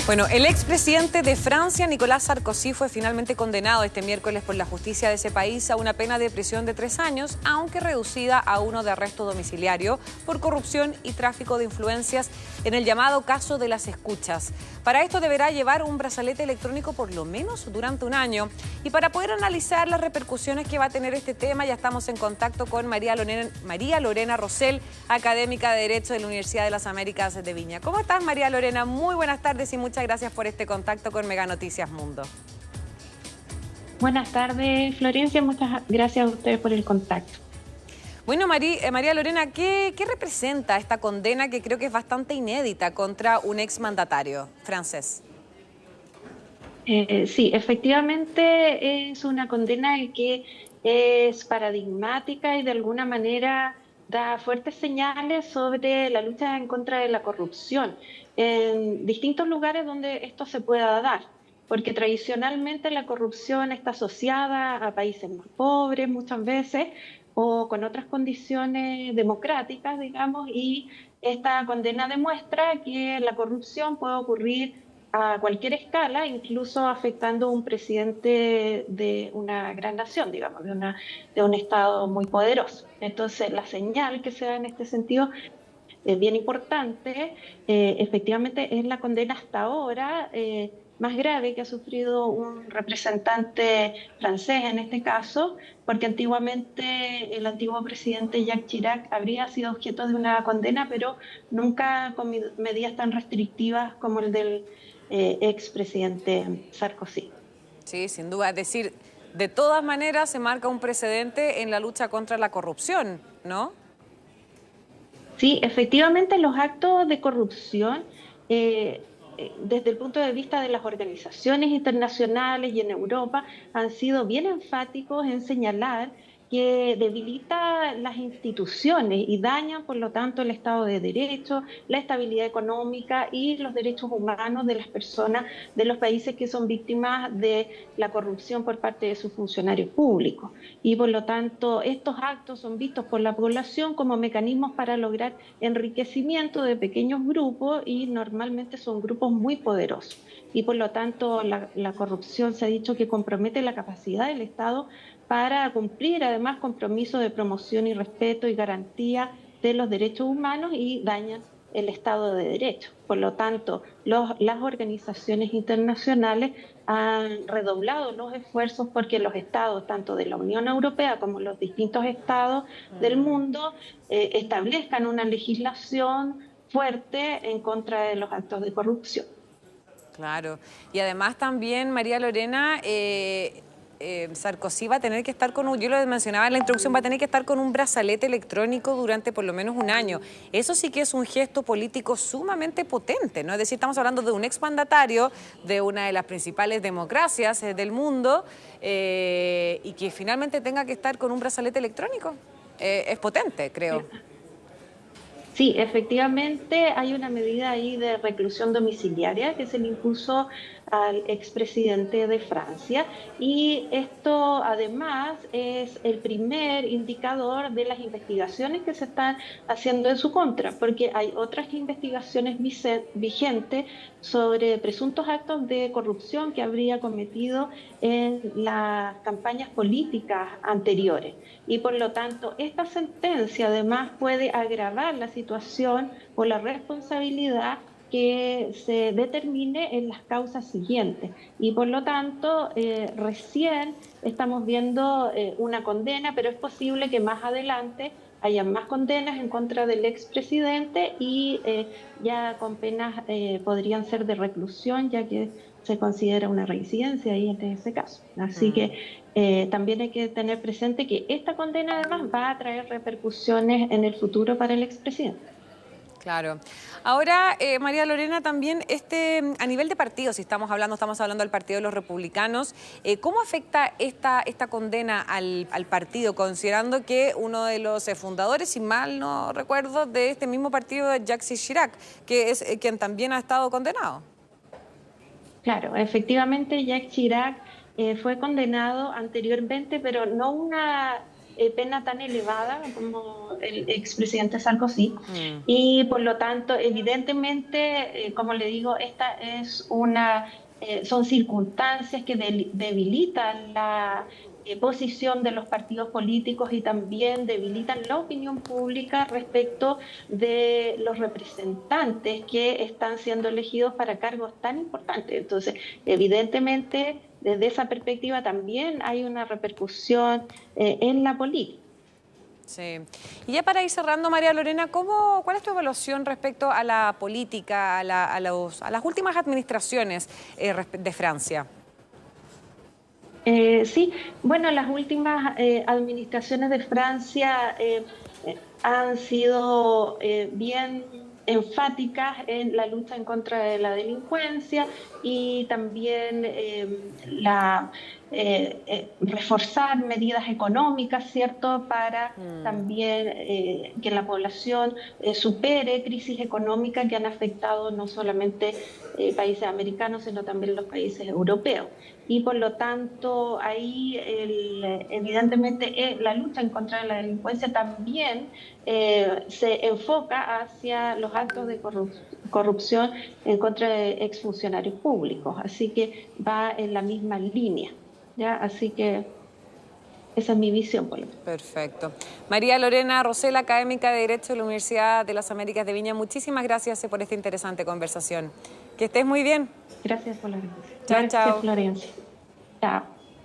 Bueno, el expresidente de Francia, Nicolas Sarkozy, fue finalmente condenado este miércoles por la justicia de ese país a una pena de prisión de 3 años, aunque reducida a uno de arresto domiciliario por corrupción y tráfico de influencias en el llamado caso de las escuchas. Para esto deberá llevar un brazalete electrónico por lo menos durante un año. Y para poder analizar las repercusiones que va a tener este tema, ya estamos en contacto con María Lorena Rosell, académica de Derecho de la Universidad de las Américas de Viña. ¿Cómo estás, María Lorena? Muy buenas tardes y muchas gracias por este contacto con Mega Noticias Mundo. Buenas tardes, Florencia. Muchas gracias a ustedes por el contacto. Bueno, María Lorena, ¿qué representa esta condena que creo que es bastante inédita contra un exmandatario francés? Sí, efectivamente es una condena que es paradigmática y de alguna manera da fuertes señales sobre la lucha en contra de la corrupción en distintos lugares donde esto se pueda dar, porque tradicionalmente la corrupción está asociada a países más pobres muchas veces o con otras condiciones democráticas, digamos, y esta condena demuestra que la corrupción puede ocurrir a cualquier escala, incluso afectando a un presidente de una gran nación, digamos, de un Estado muy poderoso. Entonces, la señal que se da en este sentido es bien importante. Efectivamente, es la condena hasta ahora más grave que ha sufrido un representante francés en este caso, porque antiguamente el antiguo presidente Jacques Chirac habría sido objeto de una condena, pero nunca con medidas tan restrictivas como el del expresidente Sarkozy. Sí, sin duda. Es decir, de todas maneras se marca un precedente en la lucha contra la corrupción, ¿no? Sí, efectivamente los actos de corrupción, desde el punto de vista de las organizaciones internacionales y en Europa, han sido bien enfáticos en señalar que debilita las instituciones y dañan, por lo tanto, el Estado de Derecho, la estabilidad económica y los derechos humanos de las personas de los países que son víctimas de la corrupción por parte de sus funcionarios públicos. Y por lo tanto, estos actos son vistos por la población como mecanismos para lograr enriquecimiento de pequeños grupos y normalmente son grupos muy poderosos. Y por lo tanto, la corrupción se ha dicho que compromete la capacidad del Estado para cumplir además compromisos de promoción y respeto y garantía de los derechos humanos y dañan el Estado de Derecho. Por lo tanto, las organizaciones internacionales han redoblado los esfuerzos porque los estados, tanto de la Unión Europea como los distintos estados del mundo, establezcan una legislación fuerte en contra de los actos de corrupción. Claro. Y además también, María Lorena, Sarkozy va a tener que estar con yo lo mencionaba en la introducción, va a tener que estar con un brazalete electrónico durante por lo menos un año. Eso sí que es un gesto político sumamente potente, ¿no? Es decir, estamos hablando de un exmandatario de una de las principales democracias del mundo y que finalmente tenga que estar con un brazalete electrónico. Es potente, creo. Sí, efectivamente hay una medida ahí de reclusión domiciliaria que se le impuso al expresidente de Francia y esto además es el primer indicador de las investigaciones que se están haciendo en su contra, porque hay otras investigaciones vigentes sobre presuntos actos de corrupción que habría cometido en las campañas políticas anteriores. Y por lo tanto, esta sentencia además puede agravar la situación o la responsabilidad que se determine en las causas siguientes. Y por lo tanto, recién estamos viendo una condena, pero es posible que más adelante haya más condenas en contra del expresidente y ya con penas podrían ser de reclusión, ya que se considera una reincidencia ahí en ese caso. Así que también hay que tener presente que esta condena además va a traer repercusiones en el futuro para el expresidente. Claro. Ahora, María Lorena, también a nivel de partidos, si estamos hablando del Partido de los Republicanos, ¿cómo afecta esta condena al partido, considerando que uno de los fundadores, si mal no recuerdo, de este mismo partido es Jacques Chirac, que es quien también ha estado condenado? Claro, efectivamente Jacques Chirac fue condenado anteriormente, pero no una pena tan elevada como el expresidente Sarkozy. Y por lo tanto, evidentemente, como le digo, esta es son circunstancias que debilitan la posición de los partidos políticos y también debilitan la opinión pública respecto de los representantes que están siendo elegidos para cargos tan importantes. Entonces, evidentemente, desde esa perspectiva también hay una repercusión en la política. Sí. Y ya para ir cerrando, María Lorena, ¿cuál es tu evaluación respecto a la política, a las últimas administraciones de Francia? Sí, bueno, las últimas administraciones de Francia han sido bien enfáticas en la lucha en contra de la delincuencia y también reforzar medidas económicas, ¿cierto?, para también que la población supere crisis económicas que han afectado no solamente países americanos, sino también los países europeos. Y por lo tanto, ahí evidentemente la lucha en contra de la delincuencia también se enfoca hacia los actos de corrupción en contra de exfuncionarios públicos. Así que va en la misma línea, ¿ya? Así que esa es mi visión, por lo menos. Perfecto. María Lorena Rosell, académica de Derecho de la Universidad de las Américas de Viña, muchísimas gracias por esta interesante conversación. Que estés muy bien. Gracias por la invitación. Chao, Gracias, chao. Florencia. Chao.